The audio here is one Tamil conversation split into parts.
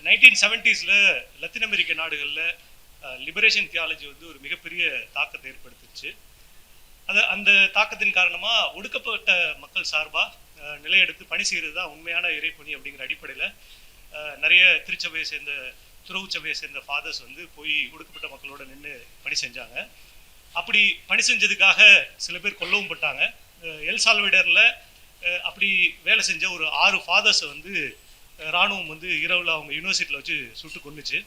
1970s லத்தீன் அமெரிக்க நாடுகளில் லிபரேஷன் தியாலஜி வந்து ஒரு மிகப்பெரிய தாக்கத்தை ஏற்படுத்துச்சு. அந்த தாக்கத்தின் காரணமாக ஒடுக்கப்பட்ட மக்கள் சார்பாக நிலையெடுத்து பணி செய்கிறது தான் உண்மையான இறைப்பணி அப்படிங்கிற அடிப்படையில் நிறைய திருச்சபையை சேர்ந்த துறவு சபையை சேர்ந்த ஃபாதர்ஸ் வந்து போய் ஒடுக்கப்பட்ட மக்களோட நின்று பணி செஞ்சாங்க. அப்படி பணி செஞ்சதுக்காக சில பேர் கொல்லவும் பட்டாங்க. எல் சால்வடோரில் அப்படி வேலை செஞ்ச ஒரு 6 ஃபாதர்ஸை வந்து இராணுவம் வந்து இரவில் அவங்க யூனிவர்சிட்டியில் வச்சு சுட்டு கொண்டுச்சு.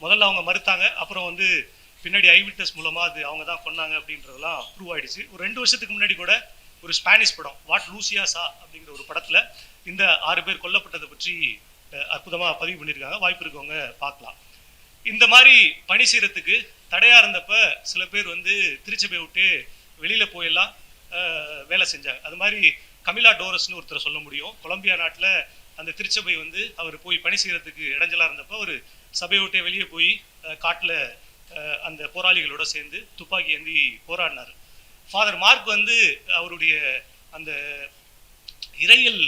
முதல்ல அவங்க மறுத்தாங்க, அப்புறம் வந்து பின்னாடி ஐவிட்னஸ் மூலமாக அது அவங்க தான் கொண்டாங்க அப்படின்றதெல்லாம் ப்ரூவ் ஆகிடுச்சு. ஒரு 2 வருஷத்துக்கு முன்னாடி கூட ஒரு ஸ்பானிஷ் படம் வாட் லூசியா சா அப்படிங்கிற ஒரு படத்தில் இந்த 6 பேர் கொல்லப்பட்டதை பற்றி அற்புதமாக பதிவு பண்ணியிருக்காங்க. வாய்ப்பு இருக்கவங்க பார்க்கலாம். இந்த மாதிரி பணி செய்கிறதுக்கு தடையாக இருந்தப்ப சில பேர் வந்து திருச்சபையை விட்டு வெளியில் போயெல்லாம் வேலை செஞ்சாங்க. அது மாதிரி கமிலா டோரஸ்னு ஒருத்தரை சொல்ல முடியும். கொலம்பியா நாட்டில் அந்த திருச்சபை வந்து அவர் போய் பணி செய்கிறதுக்கு இடைஞ்சலாக இருந்தப்போ அவர் சபையை விட்டே வெளியே போய் காட்டில் அந்த போராளிகளோட சேர்ந்து துப்பாக்கி ஏந்தி போராடினார். ஃபாதர் மார்க் வந்து அவருடைய அந்த இறையல்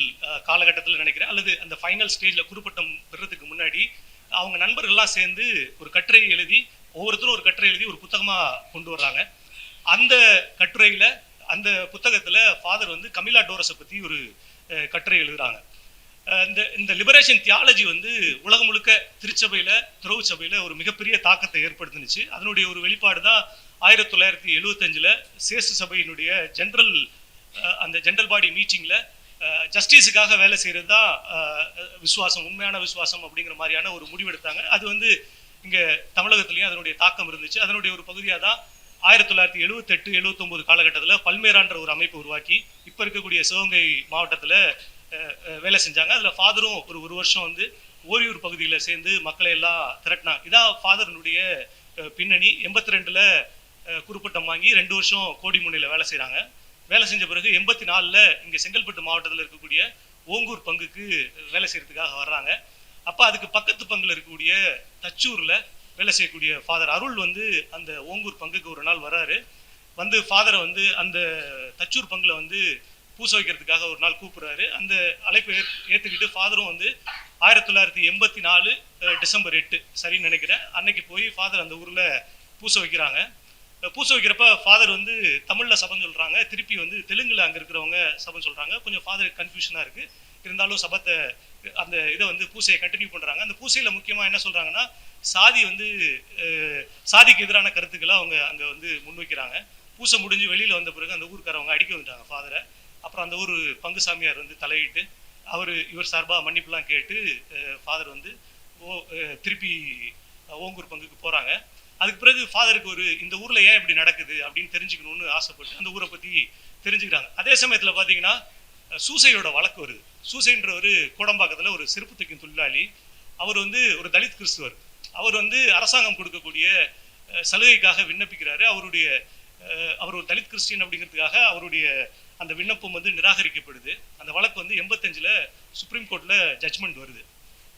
காலகட்டத்தில் நினைக்கிறேன், அல்லது அந்த ஃபைனல் ஸ்டேஜில் குறுப்பட்டம் பெறதுக்கு முன்னாடி அவங்க நண்பர்கள்லாம் சேர்ந்து ஒரு கட்டுரை எழுதி, ஒவ்வொருத்தரும் ஒரு கட்டுரை எழுதி ஒரு புத்தகமாக கொண்டு வர்றாங்க. அந்த கட்டுரையில் அந்த புத்தகத்தில் ஃபாதர் வந்து கமிலா டோரஸை பற்றி ஒரு கட்டுரை எழுதுகிறாங்க. இந்த லிபரேஷன் தியாலஜி வந்து உலகம் முழுக்க திருச்சபையில் துறவு சபையில் ஒரு மிகப்பெரிய தாக்கத்தை ஏற்படுத்தினுச்சு. அதனுடைய ஒரு வெளிப்பாடு தான் 1975 சேசு சபையினுடைய ஜென்ரல் பாடி மீட்டிங்கில் ஜஸ்டிஸுக்காக வேலை செய்கிறது தான் விசுவாசம், உண்மையான விசுவாசம் அப்படிங்கிற மாதிரியான ஒரு முடிவெடுத்தாங்க. அது வந்து இங்கே தமிழகத்துலேயும் அதனுடைய தாக்கம் இருந்துச்சு. அதனுடைய ஒரு பகுதியாக தான் 1978-79 காலகட்டத்தில் பல்மேரான்ற ஒரு அமைப்பு உருவாக்கி இப்போ இருக்கக்கூடிய சிவகங்கை மாவட்டத்தில் வேலை செஞ்சாங்க. அதில் ஃபாதரும் ஒரு வருஷம் வந்து ஓரியூர் பகுதியில் சேர்ந்து மக்களை எல்லாம் திரட்டினாங்க. இதான் ஃபாதர்னுடைய பின்னணி. 82 குறுப்பட்டம் வாங்கி 2 வருஷம் கோடிமுனையில் வேலை செய்கிறாங்க. வேலை செஞ்ச பிறகு 84 இங்கே செங்கல்பட்டு மாவட்டத்தில் இருக்கக்கூடிய ஓங்கூர் பங்குக்கு வேலை செய்கிறதுக்காக வர்றாங்க. அப்போ அதுக்கு பக்கத்து பங்கில் இருக்கக்கூடிய தச்சூரில் வேலை செய்யக்கூடிய ஃபாதர் அருள் வந்து அந்த ஓங்கூர் பங்குக்கு ஒரு நாள் வர்றாரு. வந்து ஃபாதரை வந்து அந்த தச்சூர் பங்கில் வந்து பூச வைக்கிறதுக்காக ஒரு நாள் கூப்பிட்றாரு. அந்த அழைப்பை ஏற்றுக்கிட்டு ஃபாதரும் வந்து 1984 டிசம்பர் 8 சரின்னு நினைக்கிறேன், அன்னைக்கு போய் ஃபாதர் அந்த ஊரில் பூச வைக்கிறாங்க. பூச வைக்கிறப்ப ஃபாதர் வந்து தமிழில் சபம் சொல்கிறாங்க, திருப்பி வந்து தெலுங்கில் அங்கே இருக்கிறவங்க சபம் சொல்கிறாங்க. கொஞ்சம் ஃபாதருக்கு கன்ஃபியூஷனாக இருக்குது. இருந்தாலும் சபத்தை அந்த இதை வந்து பூசையை கண்டினியூ பண்ணுறாங்க. அந்த பூசையில் முக்கியமாக என்ன சொல்கிறாங்கன்னா, சாதிக்கு எதிரான கருத்துக்களை அவங்க அங்கே வந்து முன்வைக்கிறாங்க. பூசை முடிஞ்சு வெளியில் வந்த பிறகு அந்த ஊருக்காரவங்க அடிக்க வந்துட்டாங்க ஃபாதரை. அப்புறம் அந்த ஊர் பங்கு சாமியார் வந்து தலையிட்டு இவர் சார்பாக மன்னிப்புலாம் கேட்டு ஃபாதர் வந்து திருப்பி ஓங்கூர் பங்குக்கு போகிறாங்க. அதுக்கு பிறகு ஃபாதருக்கு இந்த ஊரில் ஏன் இப்படி நடக்குது அப்படின்னு தெரிஞ்சுக்கணும்னு ஆசைப்பட்டு அந்த ஊரை பற்றி தெரிஞ்சுக்கிறாங்க. அதே சமயத்தில் பார்த்தீங்கன்னா சூசையோட வழக்கு வருது. சூசைன்ற ஒரு கோடம்பாக்கத்தில் ஒரு செருப்பு தைக்கும் தொழிலாளி. அவர் வந்து ஒரு தலித் கிறிஸ்துவர். அவர் வந்து அரசாங்கம் கொடுக்கக்கூடிய சலுகைக்காக விண்ணப்பிக்கிறாரு. அவர் ஒரு தலித் கிறிஸ்டியன் அப்படிங்கிறதுக்காக அவருடைய அந்த விண்ணப்பம் வந்து நிராகரிக்கப்படுது. அந்த வழக்கு வந்து 85 சுப்ரீம் கோர்ட்டில் ஜட்ஜ்மெண்ட் வருது.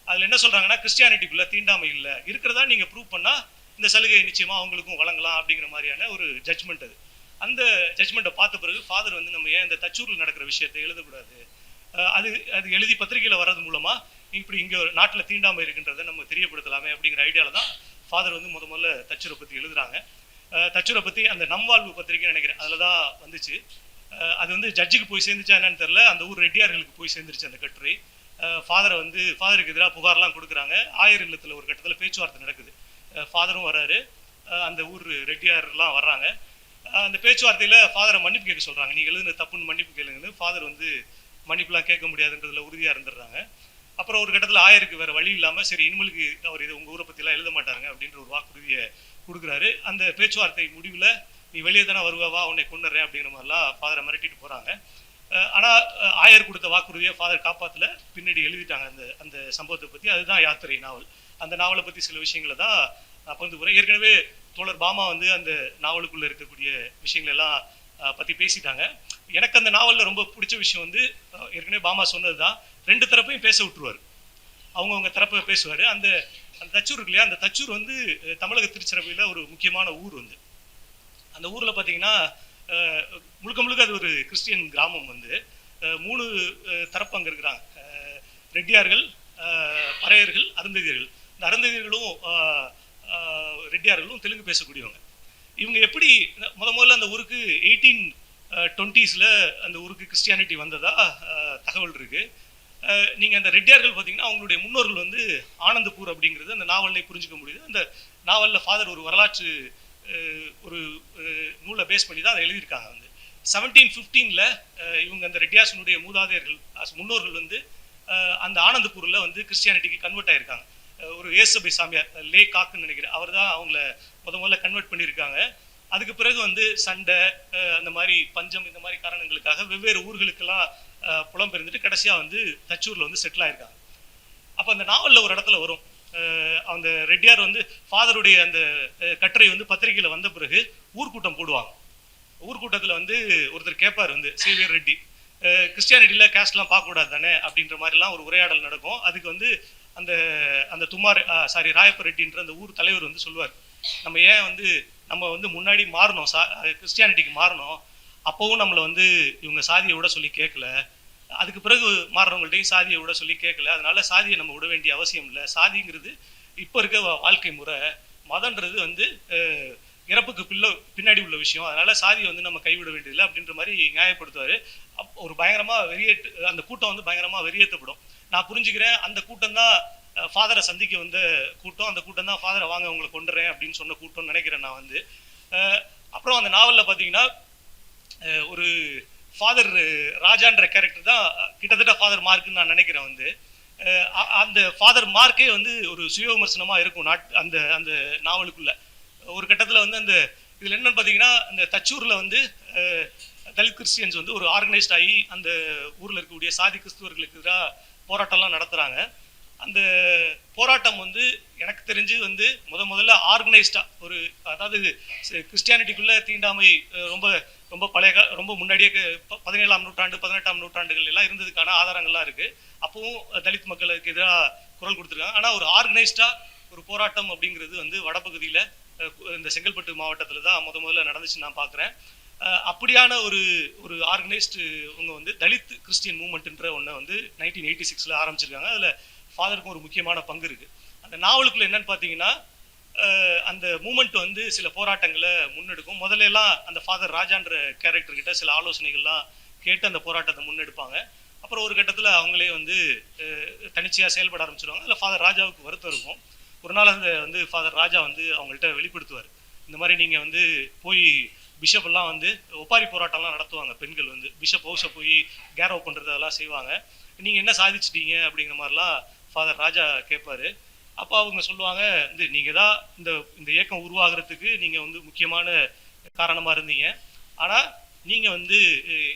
அதில் என்ன சொல்கிறாங்கன்னா, கிறிஸ்டியானிட்டிக்குள்ளே தீண்டாமை இல்லை, இருக்கிறதா நீங்கள் ப்ரூவ் பண்ணால் இந்த சலுகையை நிச்சயமாக அவங்களுக்கும் வழங்கலாம் அப்படிங்கிற மாதிரியான ஒரு ஜட்ஜ்மெண்ட் அது. அந்த ஜட்ஜ்மெண்ட்டை பார்த்த பிறகு ஃபாதர் வந்து நம்ம ஏன் இந்த தச்சூரில் நடக்கிற விஷயத்தை எழுதக்கூடாது, அது எழுதி பத்திரிகையில் வர்றது மூலமாக இப்படி இங்கே நாட்டில் தீண்டாமை இருக்குன்றதை நம்ம தெரியப்படுத்தலாமே அப்படிங்கிற ஐடியாவில் தான் ஃபாதர் வந்து முதல்ல தச்சூரை பற்றி எழுதுகிறாங்க. தச்சூரை பற்றி அந்த நம்வாழ்வு பத்திரிகைன்னு நினைக்கிறேன், அதில் தான் வந்துச்சு. அது வந்து ஜட்ஜுக்கு போய் சேர்ந்துச்சா என்னன்னு தெரில, அந்த ஊர் ரெட்டியார்களுக்கு போய் சேர்ந்துருச்சு அந்த கட்டுரை. ஃபாதருக்கு எதிராக புகார்லாம் கொடுக்குறாங்க. ஆயர் இல்லத்தில் ஒரு கட்டத்தில் பேச்சுவார்த்தை நடக்குது. ஃபாதரும் வர்றாரு, அந்த ஊர் ரெட்டியார்லாம் வர்றாங்க. அந்த பேச்சுவார்த்தையில் ஃபாதரை மன்னிப்பு கேட்க சொல்கிறாங்க. நீங்கள் எழுதுன தப்புன்னு மன்னிப்பு கேளுங்கன்னு. ஃபாதர் வந்து மன்னிப்புலாம் கேட்க முடியாதுன்றதுல உறுதியாக இருந்துடுறாங்க. அப்புறம் ஒரு கட்டத்தில் ஆயருக்கு வேறு வழி இல்லாமல், சரி இனிமேலுக்கு அவர் இது உங்கள் ஊரை பற்றிலாம் எழுத மாட்டாருங்க அப்படின்ற ஒரு வாக்குறுதியை கொடுக்குறாரு. அந்த பேச்சுவார்த்தை முடிவில் நீ வெளியே தானே வருவா, உன்னை கொண்டுறேன் அப்படிங்கிற மாதிரிலாம் ஃபாதரை மிரட்டிட்டு போகிறாங்க. ஆனால் ஆயர் கொடுத்த வாக்குறுதியை ஃபாதர் காப்பாற்றல. பின்னாடி எழுதிட்டாங்க அந்த சம்பவத்தை பற்றி. அதுதான் யாத்திரை நாவல். அந்த நாவலை பற்றி சில விஷயங்களை தான் நான் பகிர்ந்து போகிறேன். ஏற்கனவே தோழர் பாமா வந்து அந்த நாவலுக்குள்ளே இருக்கக்கூடிய விஷயங்கள் எல்லாம் பற்றி பேசிட்டாங்க. எனக்கு அந்த நாவலில் ரொம்ப பிடிச்ச விஷயம் வந்து ஏற்கனவே பாமா சொன்னது தான், 2 தரப்பையும் பேச விட்டுருவார். அவங்கவுங்க தரப்பை பேசுவார். அந்த தச்சூர் இருக்கு இல்லையா, அந்த தச்சூர் வந்து தமிழக திருச்சிறப்பையில் ஒரு முக்கியமான ஊர் வந்து. அந்த ஊரில் பார்த்தீங்கன்னா முழுக்க அது ஒரு கிறிஸ்டியன் கிராமம் வந்து. 3 தரப்பு அங்கே இருக்கிறாங்க. ரெட்டியார்கள், பறையர்கள், அருந்ததியர்கள். இந்த அருந்ததியர்களும் ரெட்டியார்களும் தெலுங்கு பேசக்கூடியவங்க. இவங்க எப்படி முதல்ல அந்த ஊருக்கு 1820s அந்த ஊருக்கு கிறிஸ்டியானிட்டி வந்ததா தகவல் இருக்கு. நீங்க அந்த ரெட்டியார்கள் பார்த்தீங்கன்னா அவங்களுடைய முன்னோர்கள் வந்து ஆனந்தபூர் அப்படிங்கிறது அந்த நாவல்ல புரிஞ்சுக்க முடியுது. அந்த நாவலில் ஃபாதர் ஒரு வரலாற்று ஒரு நூலை பேஸ் பண்ணி தான் அதை எழுதியிருக்காங்க. வந்து 1715 இவங்க அந்த ரெட்டியாசனுடைய மூதாதையர்கள் முன்னோர்கள் வந்து அந்த ஆனந்தபூரில் வந்து கிறிஸ்டியானிட்டிக்கு கன்வெர்ட் ஆயிருக்காங்க. ஒரு ஏசபை சாமியார் லே காக்குன்னு நினைக்கிறேன், அவர் தான் அவங்கள முதல்ல கன்வெர்ட் பண்ணியிருக்காங்க. அதுக்கு பிறகு வந்து சண்டை, அந்த மாதிரி பஞ்சம், இந்த மாதிரி காரணங்களுக்காக வெவ்வேறு ஊர்களுக்கெல்லாம் புலம்பெயர்ந்துட்டு கடைசியாக வந்து தச்சூரில் வந்து செட்டில் ஆயிருக்காங்க. அப்போ அந்த நாவலில் ஒரு இடத்துல வரும், அந்த ரெட்டியார் வந்து ஃபாதருடைய அந்த கட்டுரை வந்து பத்திரிகையில் வந்த பிறகு ஊர்க்கூட்டம் போடுவாங்க. ஊர்க்கூட்டத்தில் வந்து ஒருத்தர் கேட்பார், வந்து சேவியர் ரெட்டி, கிறிஸ்டியானிட்டியில் கேஸ்ட்லாம் பார்க்கக்கூடாது தானே அப்படின்ற மாதிரிலாம் ஒரு உரையாடல் நடக்கும். அதுக்கு வந்து அந்த அந்த ராயப்ப ரெட்டின்ற அந்த ஊர் தலைவர் வந்து சொல்லுவார், நம்ம வந்து முன்னாடி மாறணும், கிறிஸ்டியானிட்டிக்கு மாறணும், அப்போவும் நம்மளை வந்து இவங்க சாதியை விட சொல்லி கேட்கல, அதுக்கு பிறகு மாறுறவங்கள்ட்டையும் சாதியை விட சொல்லி கேட்கல, அதனால சாதியை நம்ம விட வேண்டிய அவசியம் இல்லை, சாதிங்கிறது இப்போ இருக்க வாழ்க்கை முறை, மதன்றது வந்து இறப்புக்கு பின்னாடி உள்ள விஷயம், அதனால சாதியை வந்து நம்ம கைவிட வேண்டியதில்லை அப்படின்ற மாதிரி நியாயப்படுத்துவார். ஒரு பயங்கரமாக அந்த கூட்டம் வந்து பயங்கரமாக வெறியேற்றப்படும். நான் புரிஞ்சுக்கிறேன், அந்த கூட்டம் தான் ஃபாதரை சந்திக்க வந்த கூட்டம், அந்த கூட்டம் தான் ஃபாதரை வாங்க உங்களை கொண்டுறேன் அப்படின்னு சொன்ன கூட்டம்னு நினைக்கிறேன் நான் வந்து. அப்புறம் அந்த நாவலில் பார்த்தீங்கன்னா ஒரு ஃபாதர் ராஜான்ற கேரக்டர் தான் கிட்டத்தட்ட ஃபாதர் மார்க்குன்னு நான் நினைக்கிறேன். வந்து அந்த ஃபாதர் மார்க்கே வந்து ஒரு சுய விமர்சனமாக இருக்கும் அந்த அந்த நாவலுக்குள்ள. ஒரு கட்டத்தில் வந்து அந்த இதில் என்னன்னு பார்த்தீங்கன்னா, அந்த தச்சூரில் வந்து தலித் கிறிஸ்டியன்ஸ் வந்து ஒரு ஆர்கனைஸ்ட் ஆகி அந்த ஊரில் இருக்கக்கூடிய சாதி கிறிஸ்துவர்களுக்கு எதிராக போராட்டம்லாம் நடத்துகிறாங்க. அந்த போராட்டம் வந்து எனக்கு தெரிஞ்சு வந்து முதல்ல ஆர்கனைஸ்டா ஒரு, அதாவது கிறிஸ்டியானிட்டிக்குள்ள தீண்டாமை ரொம்ப ரொம்ப பழைய ரொம்ப முன்னாடியே 17ஆம் நூற்றாண்டு 18ஆம் நூற்றாண்டுகள் எல்லாம் இருந்ததுக்கான ஆதாரங்கள்லாம் இருக்கு. அப்பவும் தலித் மக்களுக்கு எதிராக குரல் கொடுத்துருக்காங்க. ஆனால் ஒரு ஆர்கனைஸ்டா ஒரு போராட்டம் அப்படிங்கிறது வந்து வடபகுதியில் இந்த செங்கல்பட்டு மாவட்டத்தில் தான் முதல்ல நடந்துச்சு நான் பார்க்குறேன். அப்படியான ஒரு ஒரு ஆர்கனைஸ்டு இவங்க வந்து தலித் கிறிஸ்டியன் மூவ்மெண்ட்ன்ற ஒன்றை வந்து 1986 ஆரம்பிச்சிருக்காங்க. அதில் ஃபாதருக்கும் ஒரு முக்கியமான பங்கு இருக்குது. அந்த நாவலுக்குள்ள என்னன்னு பார்த்தீங்கன்னா, அந்த மூமெண்ட் வந்து சில போராட்டங்களை முன்னெடுக்கும். முதல்ல எல்லாம் அந்த ஃபாதர் ராஜான்ற கேரக்டர் கிட்ட சில ஆலோசனைகள்லாம் கேட்டு அந்த போராட்டத்தை முன்னெடுப்பாங்க. அப்புறம் ஒரு கட்டத்தில் அவங்களே வந்து தனிச்சையாக செயல்பட ஆரம்பிச்சிருவாங்க. அதில் ஃபாதர் ராஜாவுக்கு வருத்தம் இருக்கும். ஒரு நாள் அந்த வந்து ஃபாதர் ராஜா வந்து அவங்கள்ட்ட வெளிப்படுத்துவார், இந்த மாதிரி நீங்கள் வந்து போய் பிஷப் எல்லாம் வந்து ஒப்பாரி போராட்டம்லாம் நடத்துவாங்க. பெண்கள் வந்து பிஷப் ஹவுஸை போய் கேரவ் பண்ணுறது அதெல்லாம் செய்வாங்க. நீங்கள் என்ன சாதிச்சிட்டீங்க அப்படிங்கிற மாதிரிலாம் ஃபாதர் ராஜா கேட்பாரு. அப்போ அவங்க சொல்லுவாங்க, வந்து நீங்கள் தான் இந்த இயக்கம் உருவாகிறதுக்கு நீங்கள் வந்து முக்கியமான காரணமாக இருந்தீங்க, ஆனால் நீங்கள் வந்து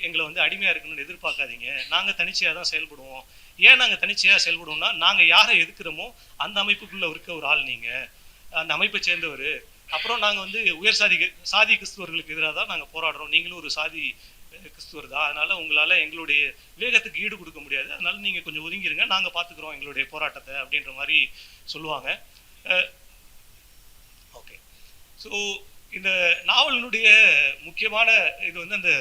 எங்களை வந்து அடிமையாக இருக்கணும்னு எதிர்பார்க்காதீங்க, நாங்கள் தனிச்சையாக தான் செயல்படுவோம். ஏன் நாங்கள் தனிச்சையாக செயல்படுவோம்னா, நாங்கள் யாரை எதுக்குறோமோ அந்த அமைப்புக்குள்ளே இருக்க ஒரு ஆள், நீங்கள் அந்த அமைப்பை சேர்ந்தவர். அப்புறம் நாங்கள் வந்து உயர் சாதி கிறிஸ்துவர்களுக்கு எதிராக தான் நாங்கள் போராடுறோம், நீங்களும் ஒரு சாதி கிறிஸ்துவர் தான், அதனால உங்களால் எங்களுடைய வேகத்துக்கு ஈடு கொடுக்க முடியாது, அதனால நீங்கள் கொஞ்சம் ஒதுங்கிருங்க, நாங்கள் பார்த்துக்குறோம் எங்களுடைய போராட்டத்தை அப்படின்ற மாதிரி சொல்லுவாங்க. ஓகே, ஸோ இந்த நாவலினுடைய முக்கியமான இது வந்து அந்த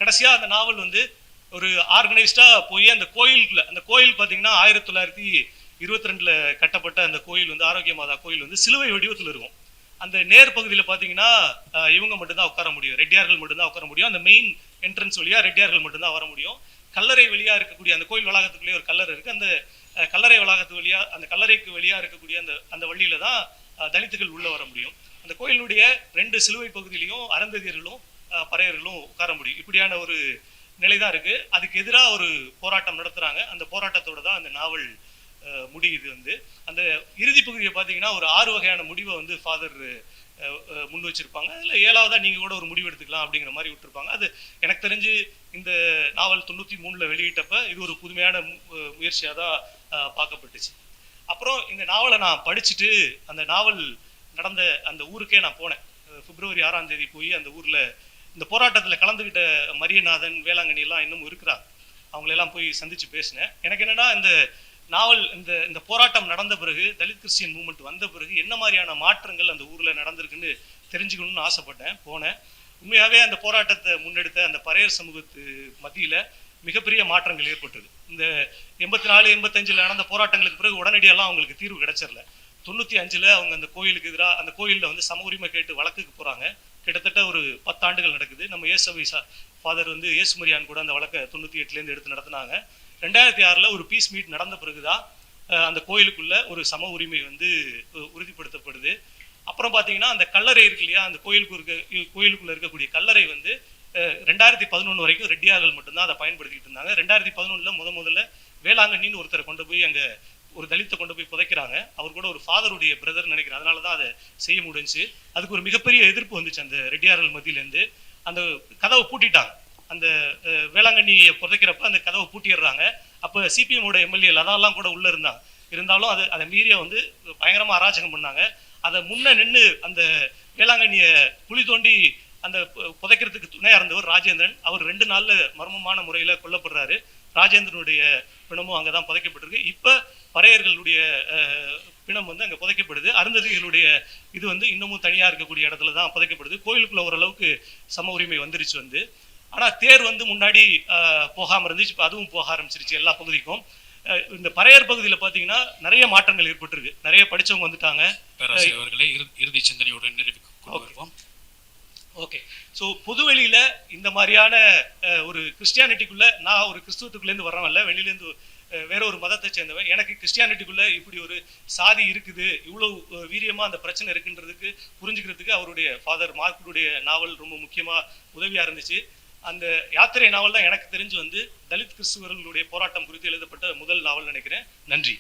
கடைசியாக அந்த நாவல் வந்து ஒரு ஆர்கனைஸ்டாக போய் அந்த கோயிலுக்குள்ள, அந்த கோயில் பார்த்தீங்கன்னா 1922 கட்டப்பட்ட அந்த கோயில் வந்து ஆரோக்கிய மாதா கோயில் வந்து சிலுவை வடிவத்தில் இருக்கும். அந்த நேர் பகுதியில் பார்த்தீங்கன்னா இவங்க மட்டும்தான் உட்கார முடியும், ரெட்டியார்கள் மட்டும்தான் உட்கார முடியும். அந்த மெயின் என்ட்ரன்ஸ் வழியாக ரெட்டியார்கள் மட்டும்தான் வர முடியும். கல்லறை வழியாக இருக்கக்கூடிய அந்த கோயில் வளாகத்துக்குள்ளேயே ஒரு கல்லறை இருக்குது. அந்த கல்லறை வளாகத்து வழியாக, அந்த கல்லறைக்கு வழியாக இருக்கக்கூடிய அந்த அந்த வழியில தான் தலித்துகள் உள்ளே வர முடியும். அந்த கோயிலுடைய 2 சிலுவை பகுதியிலையும் அருந்ததியர்களும் பறையர்களும் உட்கார முடியும். இப்படியான ஒரு நிலை தான் இருக்குது. அதுக்கு எதிராக ஒரு போராட்டம் நடத்துகிறாங்க. அந்த போராட்டத்தோடு தான் அந்த நாவல் முடியுது. வந்து அந்த இறுதி பகுதியை பார்த்தீங்கன்னா ஒரு 6 வகையான முடிவை வந்து ஃபாதர் முன் வச்சிருப்பாங்க. அதில் 7ஆவதாக நீங்கள் கூட ஒரு முடிவு எடுத்துக்கலாம் அப்படிங்கிற மாதிரி விட்டுருப்பாங்க. அது எனக்கு தெரிஞ்சு இந்த நாவல் 93 வெளியிட்டப்ப இது ஒரு புதுமையான முயற்சியாக தான் பார்க்கப்பட்டுச்சு. அப்புறம் இந்த நாவலை நான் படிச்சுட்டு அந்த நாவல் நடந்த அந்த ஊருக்கே நான் போனேன். பிப்ரவரி 6ஆம் தேதி போய் அந்த ஊரில் இந்த போராட்டத்தில் கலந்துக்கிட்ட மரியநாதன், வேளாங்கண்ணி எல்லாம் இன்னும் இருக்கிறாங்க, அவங்களெல்லாம் போய் சந்தித்து பேசினேன். எனக்கு என்னென்னா, இந்த நாவல் இந்த போராட்டம் நடந்த பிறகு, தலித் கிறிஸ்டியன் மூவ்மெண்ட் வந்த பிறகு என்ன மாதிரியான மாற்றங்கள் அந்த ஊரில் நடந்திருக்குன்னு தெரிஞ்சுக்கணும்னு ஆசைப்பட்டேன், போனேன். உண்மையாகவே அந்த போராட்டத்தை முன்னெடுத்த அந்த பறையர் சமூகத்து மத்தியில் மிகப்பெரிய மாற்றங்கள் ஏற்பட்டது. இந்த 84 85 நடந்த போராட்டங்களுக்கு பிறகு உடனடியெல்லாம் அவங்களுக்கு தீர்வு கிடைச்சிடல. 95 அவங்க அந்த கோயிலுக்கு எதிராக அந்த கோயிலில் வந்து சம உரிமை கேட்டு வழக்குக்கு போறாங்க. கிட்டத்தட்ட ஒரு 10 ஆண்டுகள் நடக்குது. நம்ம இயேசுவை ஃபாதர் வந்து இயேசுமரியான் கூட அந்த வழக்கை 98 எடுத்து நடத்தினாங்க. 2006 ஒரு பீஸ் மீட் நடந்த பிறகுதான் அந்த கோயிலுக்குள்ள ஒரு சம உரிமை வந்து உறுதிப்படுத்தப்படுது. அப்புறம் பார்த்தீங்கன்னா அந்த கல்லறை இருக்கு இல்லையா, அந்த கோயிலுக்குள்ள இருக்கக்கூடிய கல்லறை வந்து 2011 வரைக்கும் ரெட்டியார்கள் மட்டும்தான் அதை பயன்படுத்திட்டு இருந்தாங்க. 2011 முதல்ல வேளாங்கண்ணின்னு ஒருத்தரை கொண்டு போய் அங்கே ஒரு தலித்தை கொண்டு போய் புதைக்கிறாங்க. அவர் கூட ஒரு ஃபாதருடைய பிரதர் நினைக்கிறேன், அதனால தான் அதை செய்ய முடிஞ்சு. அதுக்கு ஒரு மிகப்பெரிய எதிர்ப்பு வந்துச்சு அந்த ரெட்டியார்கள் மத்தியிலேருந்து. அந்த கதவை பூட்டிட்டாங்க. அந்த வேளாங்கண்ணியை புதைக்கிறப்ப அந்த கதவை பூட்டிடுறாங்க. அப்போ சிபிஎம்மோட எம்எல்ஏ லதாலாம் கூட உள்ள இருந்தாலும் அதை மீறிய வந்து பயங்கரமா அராஜகம் பண்ணாங்க. அதை முன்ன நின்று அந்த வேளாங்கண்ணியை குழி தோண்டி அந்த புதைக்கிறதுக்கு துணையா இருந்தவர் ராஜேந்திரன். அவர் 2 நாள்ல மர்மமான முறையில கொல்லப்படுறாரு. ராஜேந்திரனுடைய பிணமும் அங்கதான் புதைக்கப்பட்டிருக்கு. இப்ப பறையர்களுடைய பிணம் வந்து அங்க புதைக்கப்படுது. அருந்ததிகளுடைய இது வந்து இன்னமும் தனியா இருக்கக்கூடிய இடத்துல தான் புதைக்கப்படுது. கோயிலுக்குள்ள ஓரளவுக்கு சம உரிமை வந்துருச்சு வந்து. ஆனா தேர் வந்து முன்னாடி போகாம இருந்துச்சு, இப்ப அதுவும் போக ஆரம்பிச்சிருச்சு எல்லா பகுதிக்கும். இந்த பறையர் பகுதியில் பாத்தீங்கன்னா நிறைய மாற்றங்கள் ஏற்பட்டிருக்கு. நிறைய படிச்சவங்க வந்துட்டாங்க. இறுதி சிந்தனையுடன் நிறைவுக்கு கொண்டு வருவோம். ஓகே, ஸோ பொதுவெளியில இந்த மாதிரியான ஒரு கிறிஸ்டியானிட்டிக்குள்ள, நான் ஒரு கிறிஸ்துவத்துக்குள்ளேருந்து வர்றவன்ல, வெளியிலேருந்து வேற ஒரு மதத்தை சேர்ந்தவன், எனக்கு கிறிஸ்டியானிட்டிக்குள்ள இப்படி ஒரு சாதி இருக்குது, இவ்வளவு வீரியமா அந்த பிரச்சனை இருக்குன்றதுக்கு புரிஞ்சுக்கிறதுக்கு அவருடைய ஃபாதர் மார்க்குடைய நாவல் ரொம்ப முக்கியமா உதவியா இருந்துச்சு. அந்த யாத்திரை நாவல் தான் எனக்கு தெரிஞ்சு வந்து தலித் கிறிஸ்துவர்களுடைய போராட்டம் குறித்து எழுதப்பட்ட முதல் நாவல் நினைக்கிறேன். நன்றி.